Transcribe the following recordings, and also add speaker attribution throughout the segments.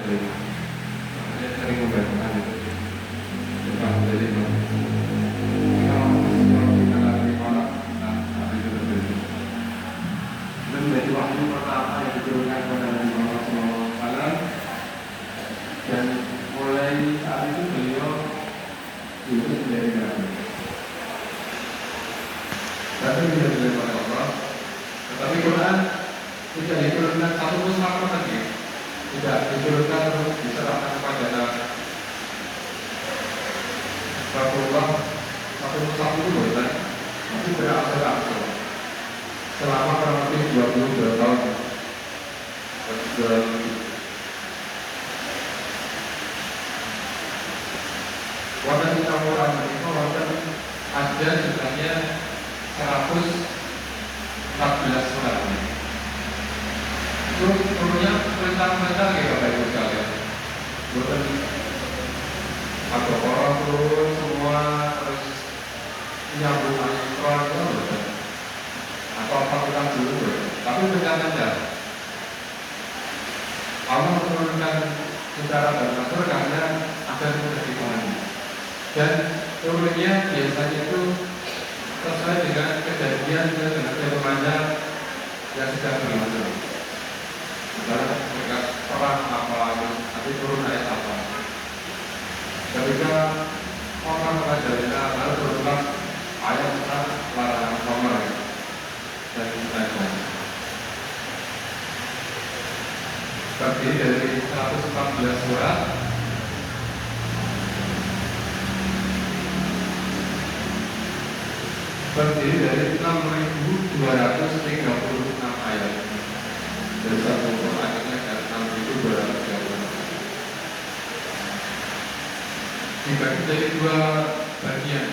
Speaker 1: terima. Saya sering membacakan itu. Bukan jadi kalau kita lagi orang, nah itu terjadi. Dan menjadi wahyu pertama yang diturunkan kepada Nabi Muhammad SAW. Dan mulai saat itu beliau diutus menjadi nabi. Tapi dia beliau oleh Allah. Tetapi Quran tidak diturunkan satu mushaf lagi. Tidak diturunkan untuk diserahkan kepada Rasulullah. Satu mushaf itu bukan, tapi berangsur-angsur selama kurang lebih 22 tahun. Wonten kita Quran menika wonten ada jumlahnya 114 surat. Itu turunnya perintah-perintah ya Bapak Ibu sekalian. Bukan Al-Baqarah turun semua terus nyambung Al-Quran itu bukan. Atau apa kita dulu bukan. Tapi perintah-perintah Allah menurunkan secara beratur karena ada kebutuhan. Dan turunnya biasanya itu sesuai dengan kejadian dengan fenomena yang sedang berlangsung. Misalnya ketika perang apa, nanti turun ayat apa. Ketika orang mengajarinya lalu turunlah ayat tentang larangan homer dan lain-lain. Terdiri dari 114 surat. Terdiri dari 6.236 ayat. Dari satu ayatnya ada 6.236. Dibagi dari dua bagian,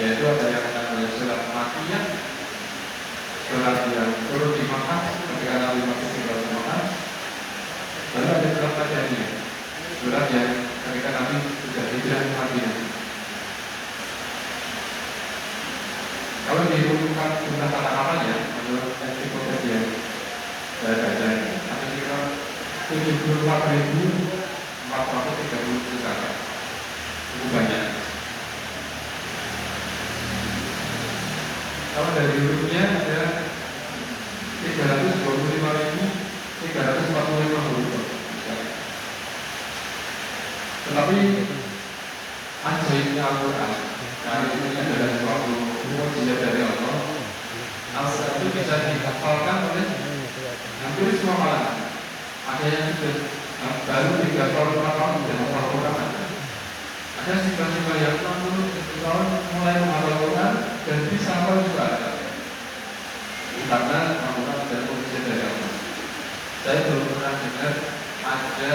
Speaker 1: yaitu ada yang namanya surat Makkiyah, surat yang turun di Makkah ketika Nabi masih tinggal di Makkah. Lalu ada surat Madaniyah, surat yang ketika Nabi sudah hijrah ke Madinah. Kalau diumumkan jumlah kata-katanya menurut ensiklopedia saya baca ini ada sekitar 74.430 kata. Cukup banyak. Kalau dari hurufnya ada 325.345 huruf. Tetapi ajaibnya Al-Quran karena ini adalah suatu mukjizat dari Allah. Al-Quran itu bisa dihafalkan oleh hampir semua kalangan. Ada yang sudah baru 3 tahun 4 tahun sudah hafal Quran. Ada siswa-siswa yang 60 tahun mulai menghafal Quran dan bisa hafal juga ada. Karena Al-Quran adalah mukjizat dari Allah. Saya belum pernah dengar ada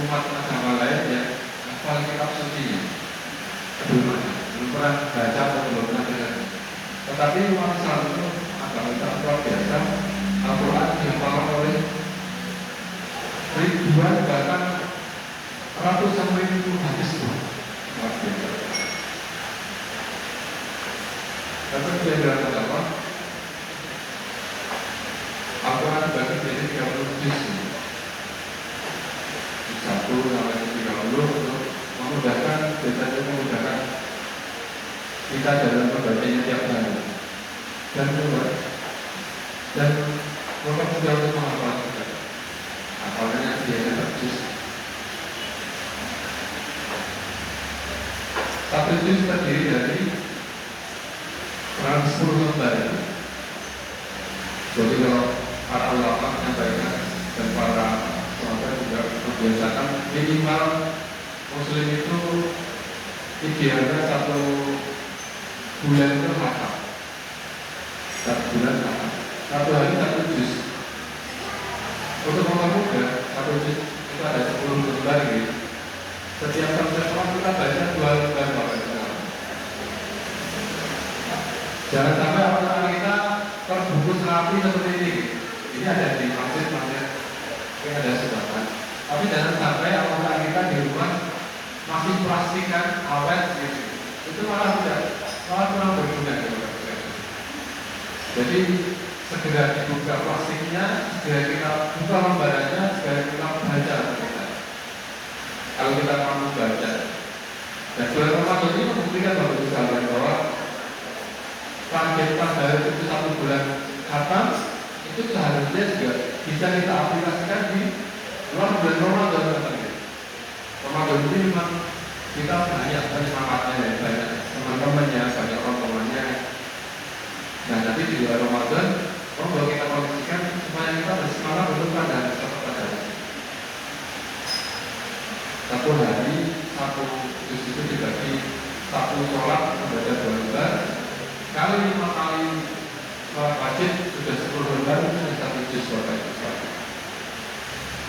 Speaker 1: umat agama lain yang hafal kitab suci. Belum pernah baca atau belum pernah dengar. Tetapi umat Islam itu agama Islam luar biasa. Al-Quran dihafalkan oleh ribuan bahkan ratusan ribu hadis luar biasa. Lalu dia bilang apa? Al-Quran dibagi menjadi 30 juz. Satu sampai 30 untuk memudahkan, biasanya memudahkan kita dalam membacanya tiap hari. Dan kedua, dan mempermudah untuk menghafal juga. Hafalnya biasanya terjus. Satu juz terdiri dari 10 lembar. Jadi kalau para ulama menyampaikan dan para sahabat juga membiasakan minimal Muslim itu idealnya 1 bulan itu hafal. 1 bulan hafal. 1 hari 1 juz. Untuk mempermudah 1 juz itu ada 10 lembar gitu. Setiap sekolah kita baca 2 lembar Bapak Ibu. Jangan sampai orang kita terbungkus rapi seperti ini. Ini ada di masjid-masjid, ini ada sebabnya. Tapi jangan sampai orang kita di rumah masih plastikan awet gitu. Itu malah kurang berguna gitu. Jadi segera dibuka plastiknya, segera kita buka lembarannya, segera kita baca kita. kalau kita mau baca. Dan bulan Ramadan ini membuktikan bahwa sahabat bahwa target itu 1 bulan khatam itu seharusnya juga bisa kita aplikasikan di luar bulan Ramadan. Ramadan ini memang kita banyak penyemangatnya ya, banyak teman-temannya, banyak orang temannya. Nah nanti di luar Ramadan, kalau kita kondisikan supaya kita bersemangat untuk pada satu hari, satu juz itu dibagi satu sholat membaca 2 lembar, kali 5 kali sholat wajib sudah 10 lembar, itu satu juz sholat.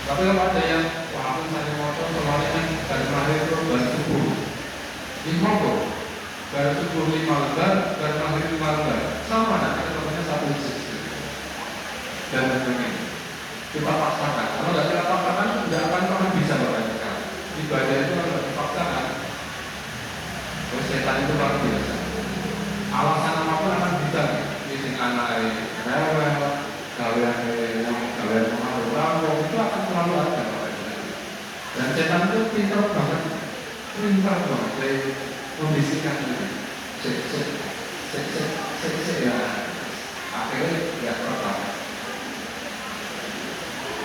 Speaker 1: Tapi kalau ada yang walaupun saya motor soalnya kan dari maghrib itu baru subuh, ini motor baru subuh 5 lembar, baru maghrib 5 lembar, sama nanti namanya satu juz dan sebagainya. Kita paksakan, kalau nggak kita paksakan tidak akan pernah bisa Bapak sekali. Ibadah itu kalau nggak dipaksakan, setan itu luar biasa. Alasan apapun akan bisa, bising anak rewel, kalian mengaruh itu akan selalu ada. Dan setan itu pintar banget kondisikan itu. Ya, akhirnya ya pertama.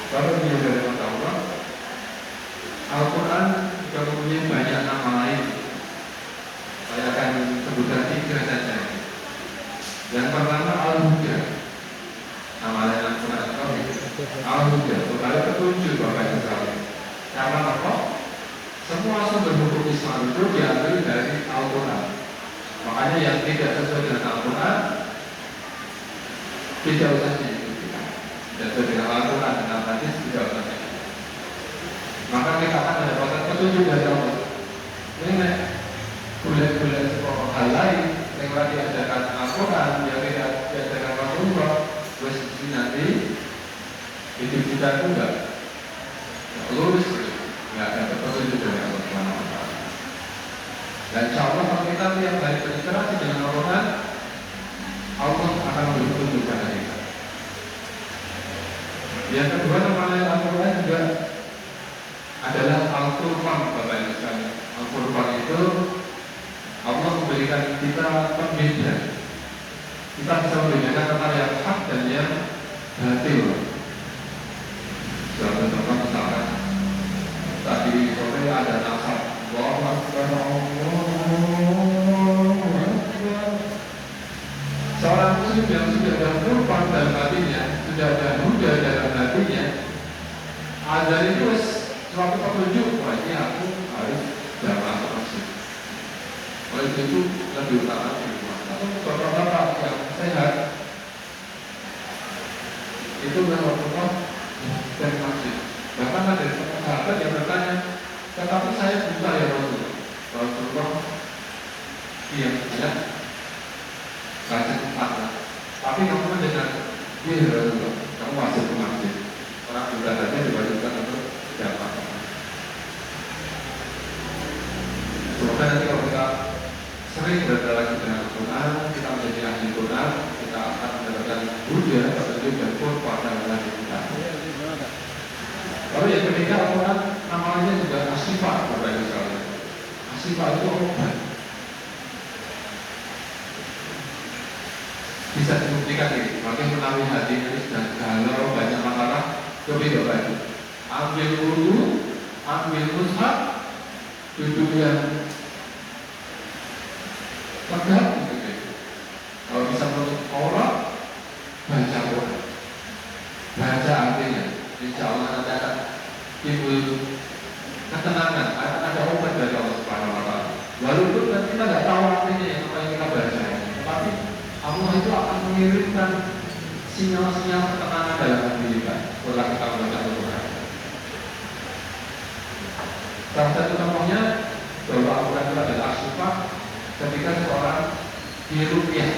Speaker 1: Kalau dia dari Allah, Al-Quran juga mempunyai banyak nama lain. Saya akan sebutkan 3 saja. Yang pertama Al-Huda. Nama lain Al-Quran Al-Huda, supaya petunjuk Bapak Ibu sekalian. Karena apa? Semua sumber hukum Islam itu diambil dari Al-Quran. Makanya yang tidak sesuai dengan Al-Quran tidak usah diikuti. Dan sesuai dengan Al-Quran dengan hadis tidak usah diikuti. Maka kita akan mendapatkan petunjuk dari Allah. Ini bulan-bulan sekolah hal lain yang lagi diajarkan Al-Quran, yang tidak diajarkan Rasulullah. Terus ini nanti hidup kita itu enggak lurus, enggak ada petunjuk dari Allah SWT. Dan insya Allah kalau kita tiap hari berinteraksi dengan Al-Quran, Allah akan memberi petunjuk pada kita. Yang kedua namanya Al-Quran juga adalah Al-Furqan Bapak Ibu sekalian. Al-Furqan itu Allah memberikan kita pembeda. Kita bisa membedakan antara yang hak dan yang batil. Contoh misalkan tadi sore ada nasab Allahu Akbar, seorang muslim yang sudah ada Furqan dalam hatinya, sudah ada huda dalam hatinya, azan itu suatu petunjuk, wah ini aku harus jamaah ke masjid. Oleh itu lebih utama di rumah. Atau bapak-bapak yang sehat itu melakukan dari masjid. Bahkan ada sahabat yang bertanya, tetapi saya buta ya Rasulullah. Iya, banyak baca Al-Quran. Tapi kamu mendengar, iya Rasulullah, kamu wajib ke masjid. Orang buta saja diwajibkan untuk jamaah. Semoga nanti kalau kita sering berinteraksi dengan Al-Quran, kita menjadi ahli Quran, kita akan mendapatkan Buddha, petunjuk dan Furqan dalam hati kita. Lalu yang ketiga Al-Quran namanya juga Asyifa, Bapak Ibu sekalian. Asyifa itu obat. Bisa dibuktikan ini, makin menawi hati ini dan galau banyak masalah, coba Bapak Ibu. Ambil wudu, ambil mushaf, duduk yang tegak, kalau bisa menutup aurat, baca Quran, baca artinya, insya Allah nanti akan timbul ketenangan, akan ada obat dari Allah Subhanahu Wa Taala. Walaupun nanti kita nggak tahu artinya yang apa yang kita baca, tapi Allah itu akan mengirimkan sinyal-sinyal ketenangan dalam hati kita setelah kita membaca Quran. Salah satu contohnya bahwa Al-Quran itu adalah Asyifa ketika seorang diruqyah.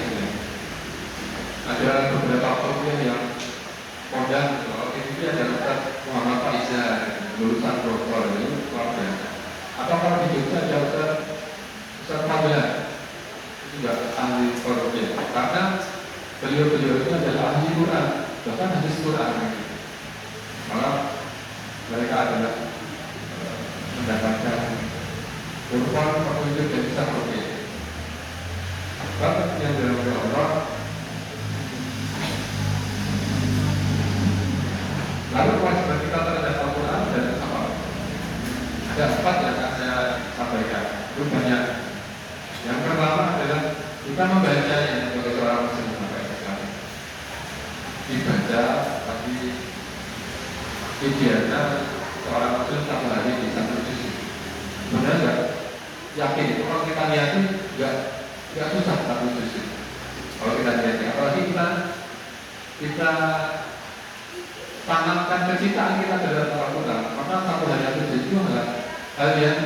Speaker 1: Ada beberapa ruqyah yang kondang, ini ada Ustaz Muhammad Faizal, lulusan doktor ini luar biasa. Atau kalau di Jogja ada Ustaz Fadlan, itu juga ahli ruqyah. Karena beliau-beliau itu adalah ahli Quran, bahkan hadis Quran. Malah mereka adalah mendapatkan yang dirahmati Allah. Lalu kewajiban kita terhadap Al-Quran dan apa? Ada 4 yang akan saya sampaikan. Itu banyak. Yang pertama adalah kita membacanya sebagai seorang muslim sampai sekarang. Dibaca, tapi idealnya seorang muslim satu hari di satu juz. Benar nggak? Yakin itu kalau kita lihatin nggak susah satu juz. Kalau kita lihatin, apalagi kita tanamkan kecintaan kita terhadap Al-Quran, maka satu hari satu juz itu adalah hal yang